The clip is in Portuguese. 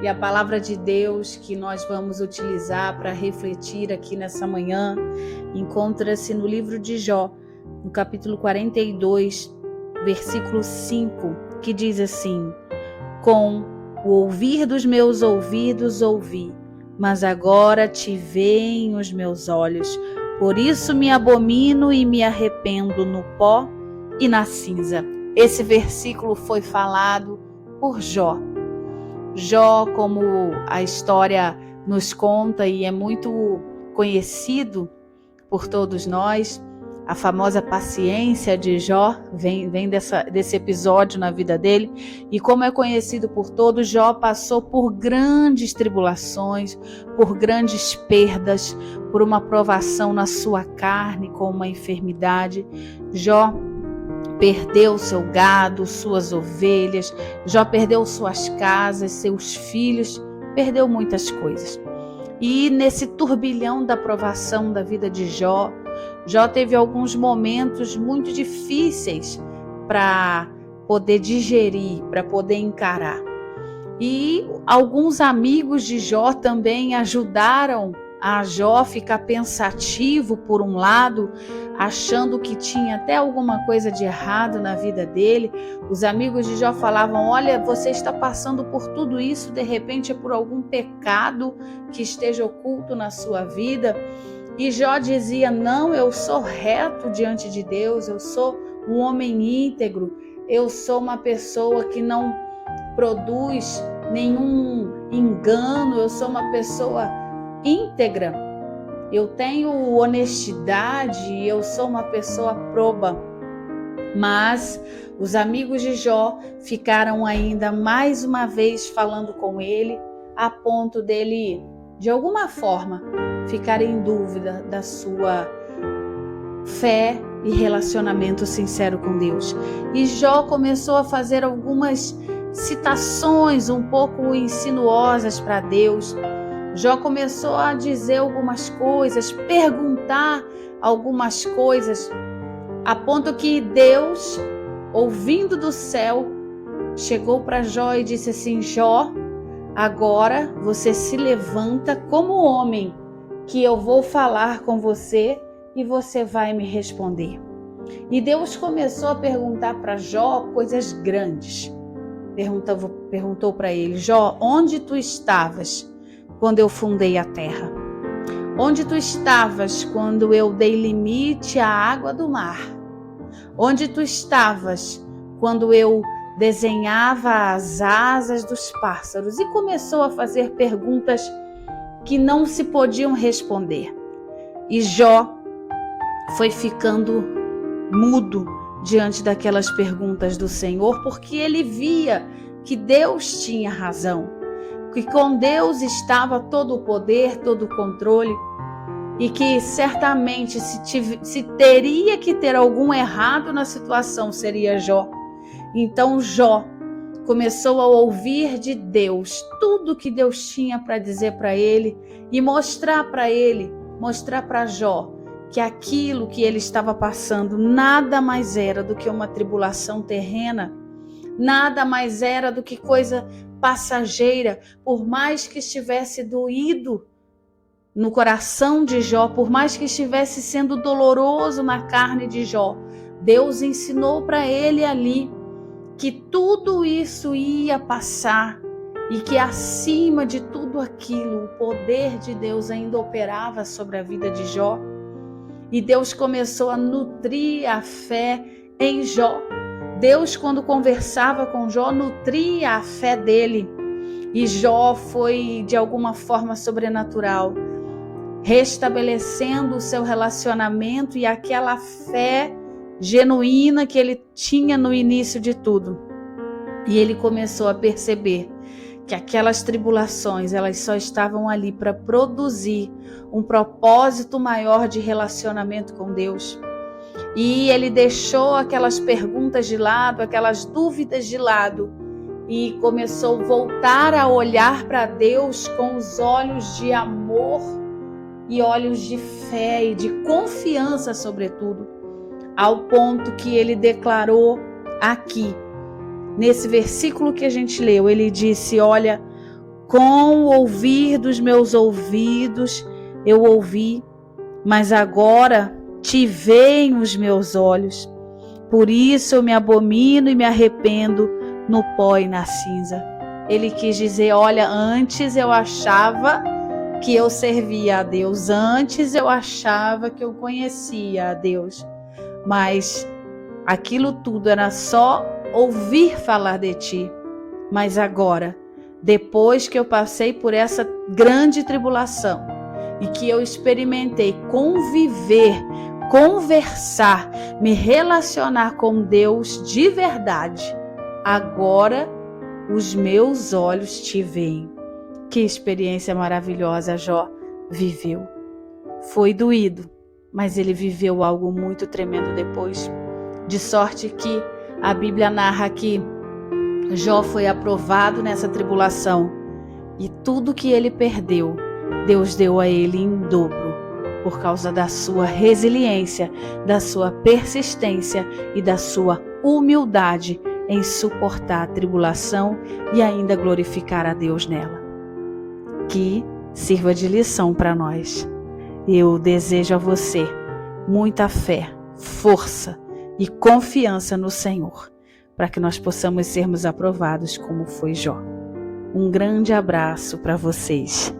E a palavra de Deus que nós vamos utilizar para refletir aqui nessa manhã encontra-se no livro de Jó, no capítulo 42, versículo 5, que diz assim: Com o ouvir dos meus ouvidos ouvi, mas agora te veem os meus olhos. Por isso me abomino e me arrependo no pó e na cinza. Esse versículo foi falado por Jó. Jó, como a história nos conta e é muito conhecido por todos nós, a famosa paciência de Jó vem desse episódio na vida dele. E como é conhecido por todos, Jó passou por grandes tribulações, por grandes perdas, por uma provação na sua carne com uma enfermidade. Jó perdeu seu gado, suas ovelhas, Jó perdeu suas casas, seus filhos, perdeu muitas coisas. E nesse turbilhão da provação da vida de Jó, Jó teve alguns momentos muito difíceis para poder digerir, para poder encarar. E alguns amigos de Jó também ajudaram a Jó ficar pensativo por um lado, achando que tinha até alguma coisa de errado na vida dele. Os amigos de Jó falavam: olha, você está passando por tudo isso, de repente é por algum pecado que esteja oculto na sua vida. E Jó dizia: não, eu sou reto diante de Deus, eu sou um homem íntegro, eu sou uma pessoa que não produz nenhum engano, eu sou uma pessoa íntegra, eu tenho honestidade, eu sou uma pessoa proba. Mas os amigos de Jó ficaram ainda mais uma vez falando com ele, a ponto dele, de alguma forma, ficar em dúvida da sua fé e relacionamento sincero com Deus. E Jó começou a fazer algumas citações um pouco insinuosas para Deus. Jó começou a dizer algumas coisas, perguntar algumas coisas, a ponto que Deus, ouvindo do céu, chegou para Jó e disse assim: Jó, agora você se levanta como homem, que eu vou falar com você e você vai me responder. E Deus começou a perguntar para Jó coisas grandes. Perguntou para ele: Jó, onde tu estavas quando eu fundei a terra? Onde tu estavas quando eu dei limite à água do mar? Onde tu estavas quando eu desenhava as asas dos pássaros? E começou a fazer perguntas que não se podiam responder. E Jó foi ficando mudo diante daquelas perguntas do Senhor, porque ele via que Deus tinha razão, que com Deus estava todo o poder, todo o controle, e que certamente se teria que ter algum errado na situação, seria Jó. Então Jó começou a ouvir de Deus tudo que Deus tinha para dizer para ele e mostrar para Jó, que aquilo que ele estava passando nada mais era do que uma tribulação terrena, nada mais era do que coisa passageira. Por mais que estivesse doído no coração de Jó, por mais que estivesse sendo doloroso na carne de Jó, Deus ensinou para ele ali que tudo isso ia passar e que acima de tudo aquilo, o poder de Deus ainda operava sobre a vida de Jó. E Deus começou a nutrir a fé em Jó. Deus, quando conversava com Jó, nutria a fé dele. E Jó foi, de alguma forma sobrenatural, restabelecendo o seu relacionamento e aquela fé genuína que ele tinha no início de tudo. E ele começou a perceber que aquelas tribulações, elas só estavam ali para produzir um propósito maior de relacionamento com Deus. E ele deixou aquelas perguntas de lado, aquelas dúvidas de lado, e começou a voltar a olhar para Deus com os olhos de amor e olhos de fé e de confiança, sobretudo, ao ponto que ele declarou aqui, nesse versículo que a gente leu, ele disse: olha, Com o ouvir dos meus ouvidos eu ouvi, mas agora te veem os meus olhos. Por isso eu me abomino e me arrependo no pó e na cinza. Ele quis dizer, olha, antes eu achava que eu servia a Deus, antes eu achava que eu conhecia a Deus, mas aquilo tudo era só ouvir falar de ti. Mas agora, depois que eu passei por essa grande tribulação e que eu experimentei conviver, conversar, me relacionar com Deus de verdade, agora os meus olhos te veem. Que experiência maravilhosa Jó viveu. Foi doído, mas ele viveu algo muito tremendo depois. De sorte que a Bíblia narra que Jó foi aprovado nessa tribulação e tudo que ele perdeu, Deus deu a ele em dobro, por causa da sua resiliência, da sua persistência e da sua humildade em suportar a tribulação e ainda glorificar a Deus nela. Que sirva de lição para nós. Eu desejo a você muita fé, força e confiança no Senhor, para que nós possamos sermos aprovados como foi Jó. Um grande abraço para vocês.